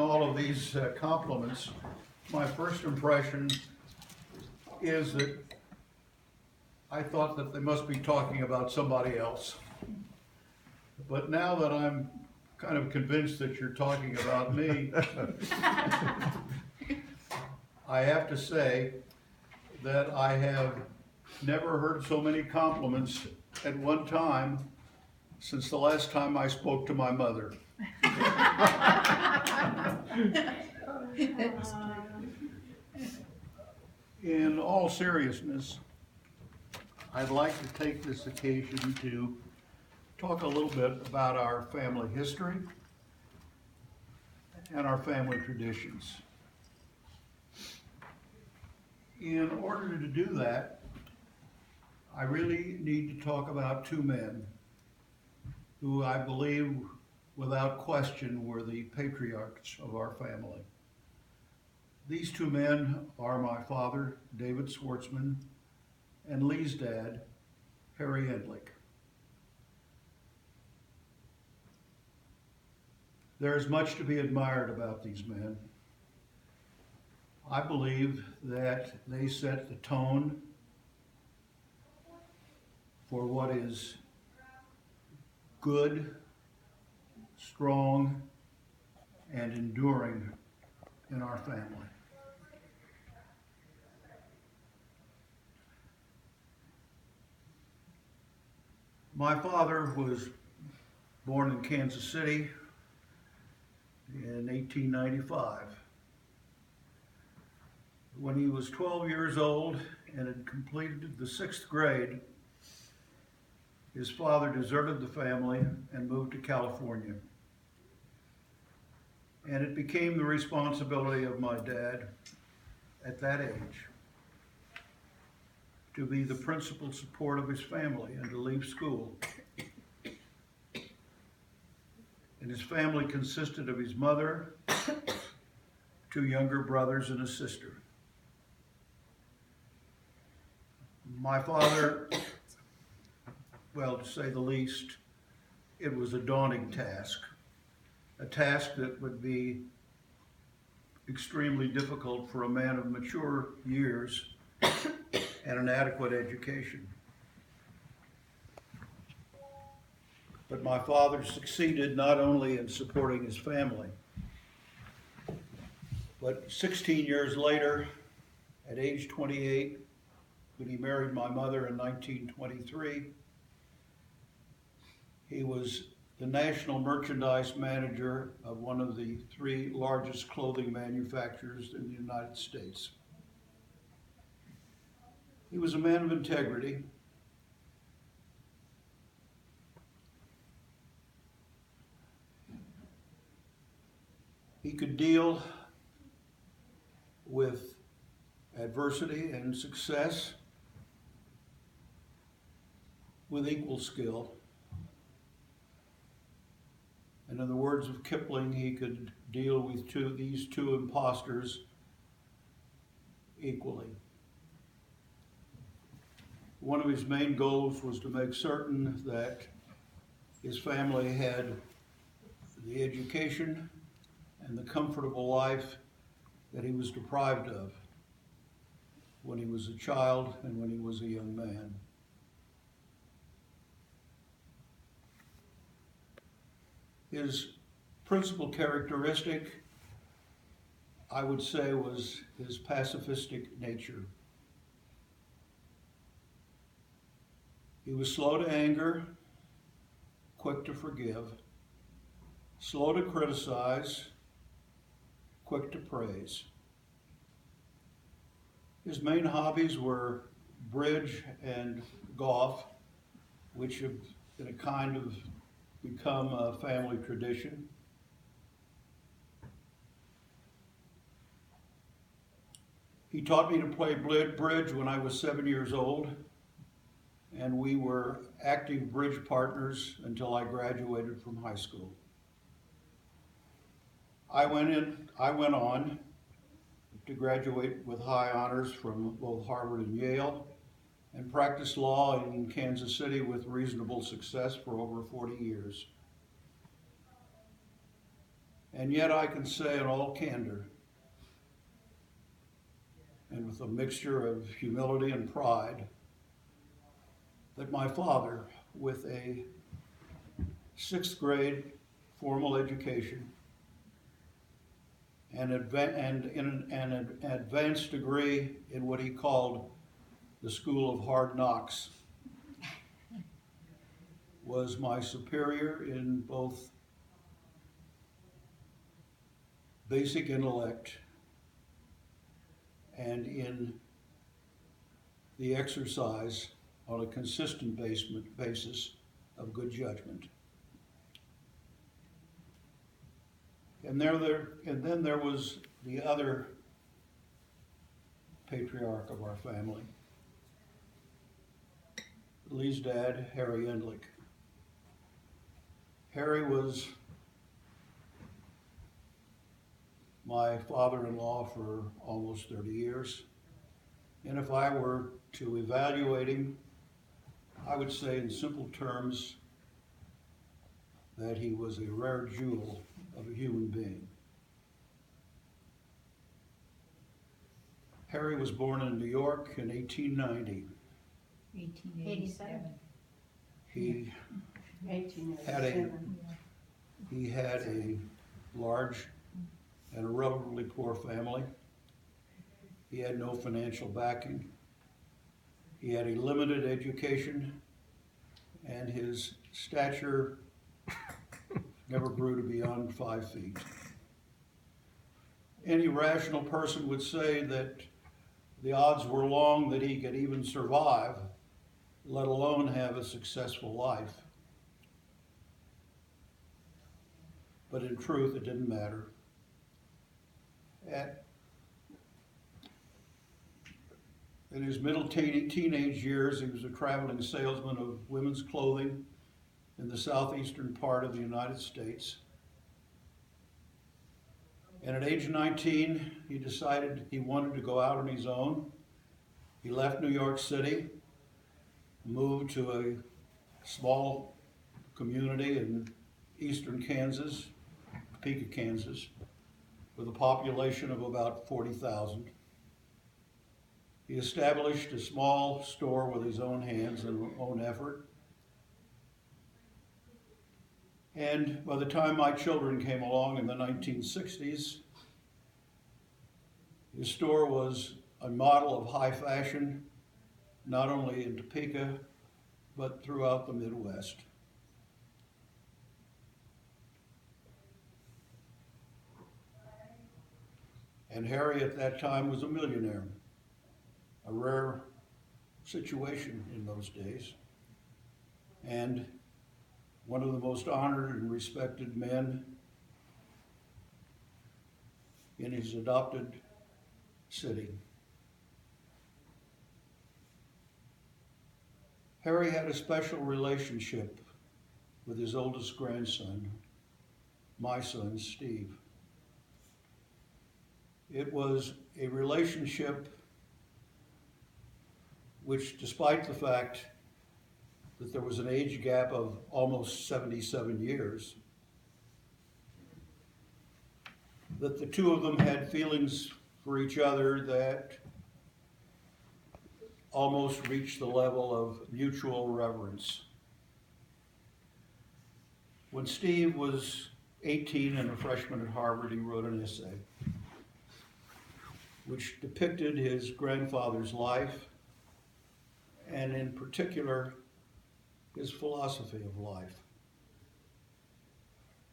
all of these compliments, my first impression is that I thought that they must be talking about somebody else. But now that I'm kind of convinced that you're talking about me, I have to say that I have never heard so many compliments at one time since the last time I spoke to my mother. In all seriousness, I'd like to take this occasion to talk a little bit about our family history and our family traditions. In order to do that, I really need to talk about two men who I believe, without question, were the patriarchs of our family. These two men are my father, David Swartzman, and Lee's dad, Harry Endlich. There is much to be admired about these men. I believe that they set the tone for what is good, strong, and enduring in our family. My father was born in Kansas City in 1895. When he was 12 years old and had completed the 6th grade, his father deserted the family and moved to California. And it became the responsibility of my dad at that age to be the principal support of his family and to leave school. And his family consisted of his mother, 2 younger brothers, and a sister. My father, well, to say the least, it was a daunting task. A task that would be extremely difficult for a man of mature years and an adequate education. But my father succeeded not only in supporting his family, but 16 years later, at age 28, when he married my mother in 1923, he was the national merchandise manager of one of the 3 largest clothing manufacturers in the United States. He was a man of integrity. He could deal with adversity and success with equal skill. And in the words of Kipling, he could deal with these two imposters equally. One of his main goals was to make certain that his family had the education and the comfortable life that he was deprived of when he was a child and when he was a young man. His principal characteristic, I would say, was his pacifistic nature. He was slow to anger, quick to forgive, slow to criticize, quick to praise. His main hobbies were bridge and golf, which have been a kind of become a family tradition. He taught me to play bridge when I was 7 years old, and we were active bridge partners until I graduated from high school. I went on to graduate with high honors from both Harvard and Yale, and practiced law in Kansas City with reasonable success for over 40 years. And yet I can say in all candor, and with a mixture of humility and pride, that my father, with a sixth grade formal education and an advanced degree in what he called the School of Hard Knocks, was my superior in both basic intellect and in the exercise on a consistent basis of good judgment. And then there was the other patriarch of our family, Lee's dad, Harry Endlich. Harry was my father-in-law for almost 30 years. And if I were to evaluate him, I would say in simple terms that he was a rare jewel of a human being. Harry was born in New York in 1890. 1887. He had a large and a relatively poor family. He had no financial backing. He had a limited education, and his stature never grew to beyond 5 feet. Any rational person would say that the odds were long that he could even survive, let alone have a successful life. But in truth, it didn't matter. In his middle teenage years, he was a traveling salesman of women's clothing in the southeastern part of the United States. And at age 19, he decided he wanted to go out on his own. He left New York City, moved to a small community in eastern Kansas, Topeka, Kansas, with a population of about 40,000. He established a small store with his own hands and own effort. And by the time my children came along in the 1960s, his store was a model of high fashion, not only in Topeka, but throughout the Midwest. And Harry at that time was a millionaire, a rare situation in those days, and one of the most honored and respected men in his adopted city. Harry had a special relationship with his oldest grandson, my son, Steve. It was a relationship which, despite the fact that there was an age gap of almost 77 years, that the two of them had feelings for each other that almost reached the level of mutual reverence. When Steve was 18 and a freshman at Harvard, he wrote an essay which depicted his grandfather's life, and in particular, his philosophy of life.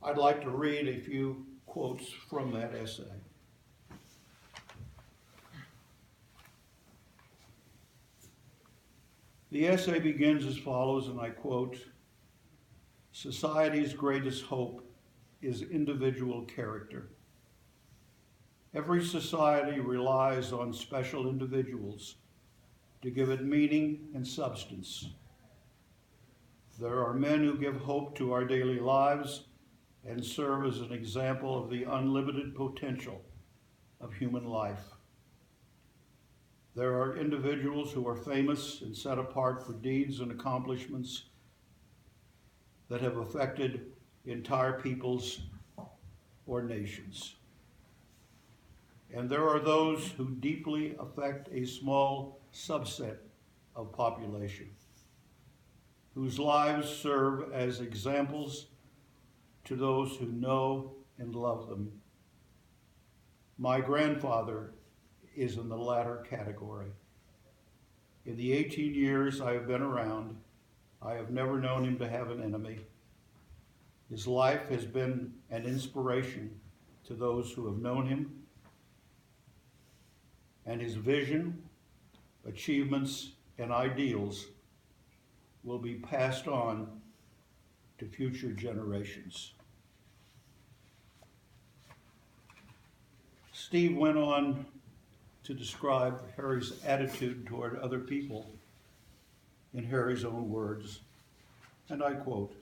I'd like to read a few quotes from that essay. The essay begins as follows, and I quote, "Society's greatest hope is individual character. Every society relies on special individuals to give it meaning and substance. There are men who give hope to our daily lives and serve as an example of the unlimited potential of human life. There are individuals who are famous and set apart for deeds and accomplishments that have affected entire peoples or nations. And there are those who deeply affect a small subset of population, whose lives serve as examples to those who know and love them. My grandfather is in the latter category. In the 18 years I have been around, I have never known him to have an enemy. His life has been an inspiration to those who have known him, and his vision, achievements, and ideals will be passed on to future generations. Steve went on to describe Harry's attitude toward other people in Harry's own words, and I quote,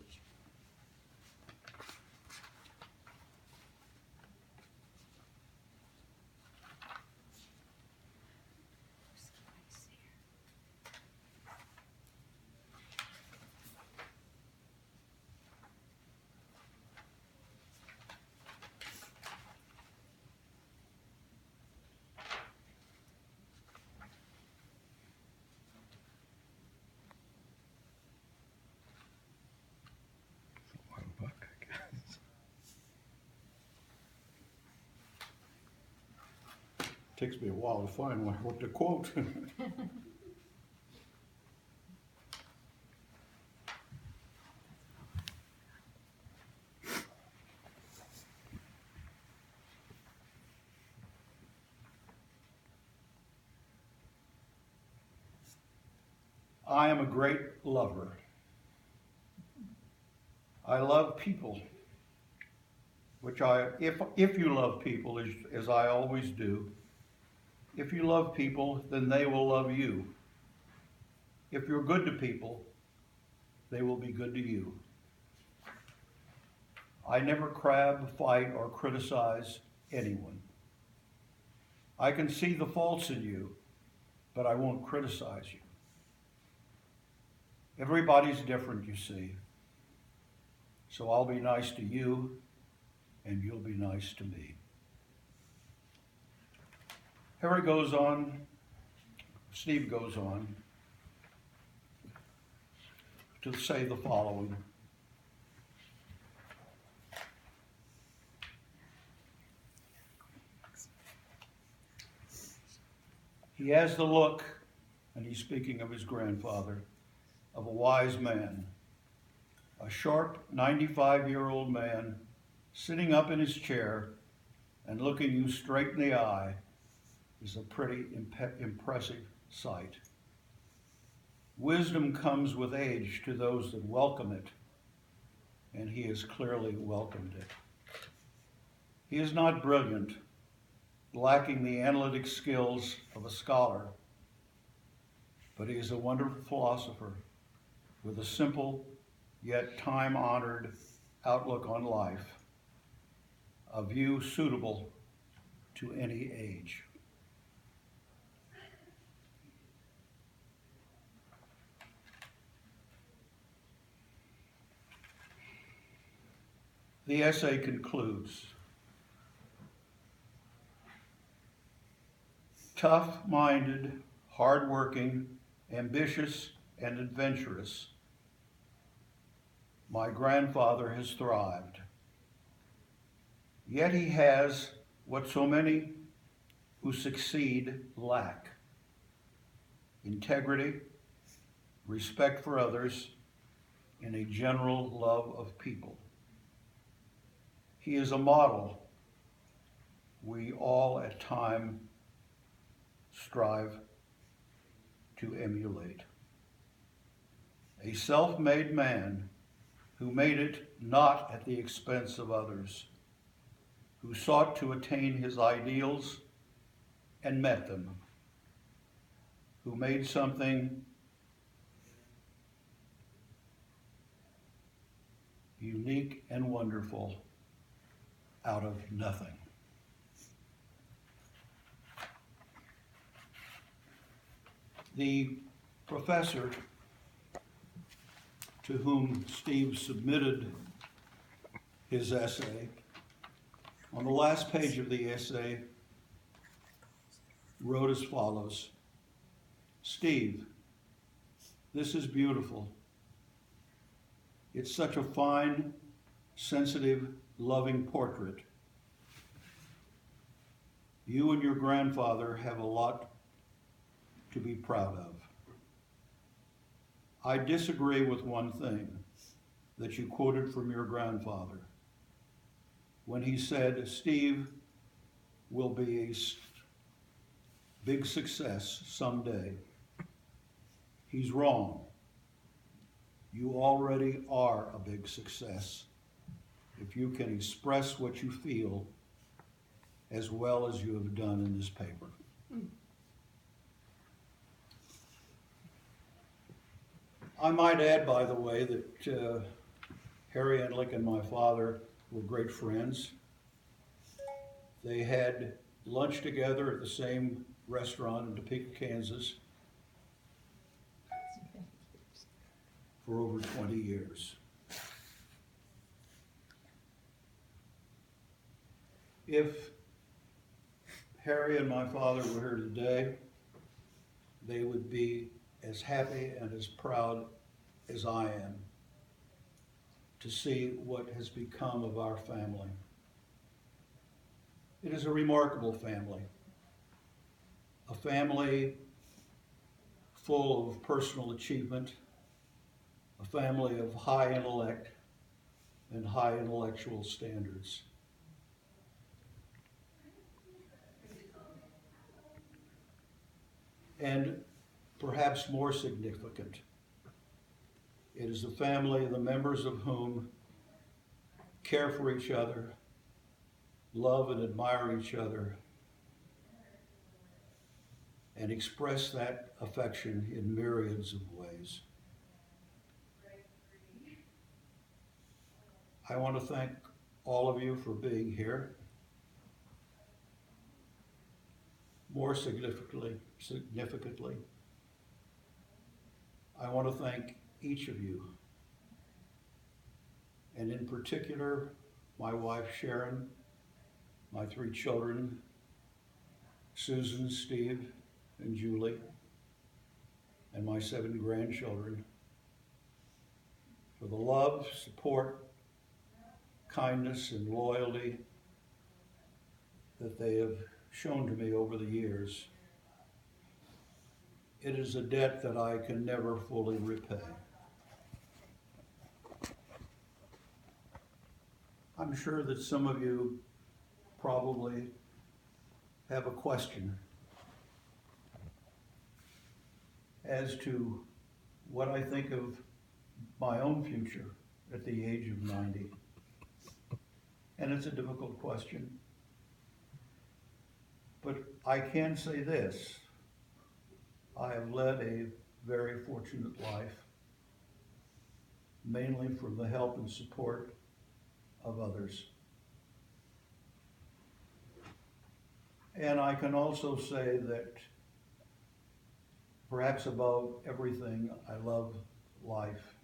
takes me a while to find what to quote. I am a great lover. I love people, which if you love people, as I always do, if you love people, then they will love you. If you're good to people, they will be good to you. I never crab, fight, or criticize anyone. I can see the faults in you, but I won't criticize you. Everybody's different, you see. So I'll be nice to you, and you'll be nice to me. Steve goes on to say the following. He has the look, and he's speaking of his grandfather, of a wise man. A sharp 95-year-old man sitting up in his chair and looking you straight in the eye is a pretty impressive sight. Wisdom comes with age to those that welcome it, and he has clearly welcomed it. He is not brilliant, lacking the analytic skills of a scholar, but he is a wonderful philosopher with a simple yet time-honored outlook on life, a view suitable to any age. The essay concludes. Tough-minded, hard-working, ambitious, and adventurous, my grandfather has thrived. Yet he has what so many who succeed lack: integrity, respect for others, and a general love of people. He is a model we all at times strive to emulate. A self-made man who made it not at the expense of others, who sought to attain his ideals and met them, who made something unique and wonderful out of nothing. The professor to whom Steve submitted his essay on the last page of the essay, wrote as follows: Steve, this is beautiful. It's such a fine, sensitive, loving portrait. You and your grandfather have a lot to be proud of. I disagree with one thing that you quoted from your grandfather when he said Steve will be a big success someday. He's wrong. You already are a big success if you can express what you feel as well as you have done in this paper. I might add, by the way, that Harry Enlick and my father were great friends. They had lunch together at the same restaurant in Topeka, Kansas for over 20 years. If Harry and my father were here today, they would be as happy and as proud as I am to see what has become of our family. It is a remarkable family, a family full of personal achievement, a family of high intellect and high intellectual standards. And perhaps more significant, it is a family, the members of whom care for each other, love and admire each other, and express that affection in myriads of ways. I want to thank all of you for being here. More significantly, I want to thank each of you, and in particular, my wife Sharon, my 3 children, Susan, Steve, and Julie, and my 7 grandchildren, for the love, support, kindness, and loyalty that they have shown to me over the years. It is a debt that I can never fully repay. I'm sure that some of you probably have a question as to what I think of my own future at the age of 90. And it's a difficult question. But I can say this: I have led a very fortunate life, mainly from the help and support of others. And I can also say that perhaps above everything, I love life.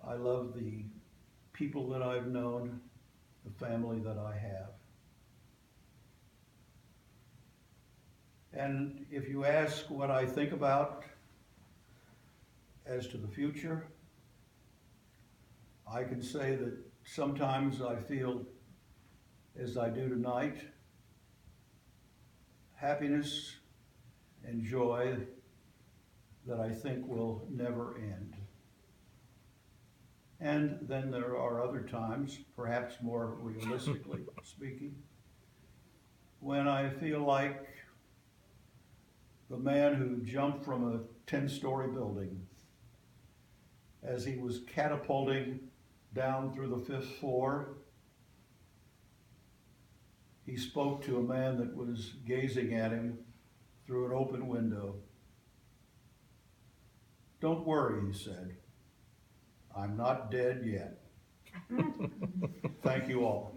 I love the people that I've known, the family that I have. And if you ask what I think about as to the future, I can say that sometimes I feel, as I do tonight, happiness and joy that I think will never end. And then there are other times, perhaps more realistically speaking, when I feel like the man who jumped from a 10-story building as he was catapulting down through the 5th floor. He spoke to a man that was gazing at him through an open window. "Don't worry," he said. "I'm not dead yet." Thank you all.